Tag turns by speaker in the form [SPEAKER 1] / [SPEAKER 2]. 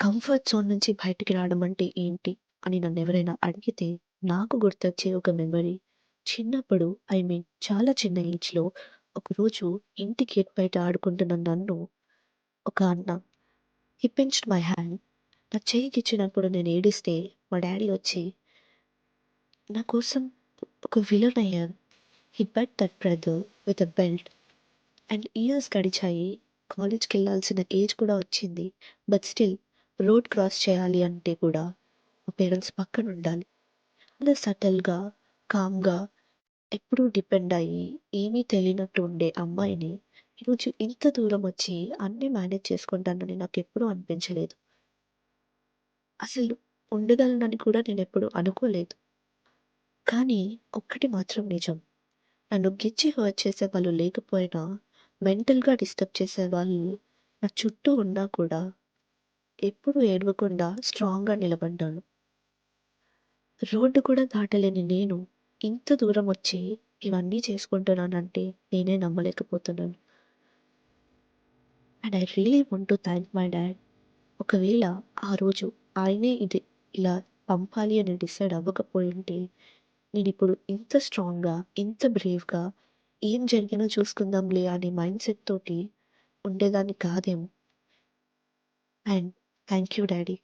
[SPEAKER 1] Comfort zone నుంచి బయటికి రావడం అంటే ఏంటి అని నన్నెవరైనా అడిగితే, నాకు గుర్తొచ్చే ఒక మెమరీ చిన్నప్పుడు చాలా చిన్న ఏజ్‌లో ఒకరోజు ఇంటి గేట్ బయట ఆడుకుంటున్న నన్ను ఒక అన్న హి పించ్డ్ మై హ్యాండ్. నా చెయ్యికిచ్చినప్పుడు నేను ఏడిస్తే మా డ్యాడీ వచ్చి నా కోసం ఒక విలన్ అయ్యారు. He beat that brother with a belt. And years గడిచాయి. కాలేజ్‌కెళ్ళాల్సిన ఏజ్ కూడా వచ్చింది. బట్ స్టిల్ రోడ్ క్రాస్ చేయాలి అంటే కూడా మా పేరెంట్స్ పక్కనుండాలి. అలా సటిల్‌గా, కామ్‌గా ఎప్పుడూ డిపెండ్ అయ్యి, ఏమీ తెలియనట్టు ఉండే అమ్మాయిని ఈరోజు ఇంత దూరం వచ్చి అన్నీ మేనేజ్ చేసుకుంటానని నాకెప్పుడూ అనిపించలేదు. అసలు ఉండగలనని కూడా నేనెప్పుడు అనుకోలేదు. కానీ ఒక్కటి మాత్రం నిజం. నన్ను గిచ్చి హర్ట్ చేసేవాళ్ళు లేకపోయినా, మెంటల్‌గా డిస్టర్బ్ చేసేవాళ్ళు నా చుట్టూ ఉన్నా కూడా ఎప్పుడూ ఏడవకుండా స్ట్రాంగ్‌గా నిలబడ్డాను. రోడ్డు కూడా దాటలేని నేను ఇంత దూరమొచ్చి ఇవన్నీ చేసుకుంటున్నానంటే నేనే నమ్మలేకపోతున్నాను. And I really want to thank my dad. ఒకవేళ ఆ రోజు ఆయనే ఇలా పంపాలి అని డిసైడ్ అవ్వకపోయుంటే నేనిప్పుడు ఇంత స్ట్రాంగ్‌గా, ఇంత బ్రేవ్‌గా ఏం జరిగినా చూసుకుందాంలే అనే మైండ్‌సెట్ తోటి ఉండేదాన్ని కాదేమో. And thank you daddy.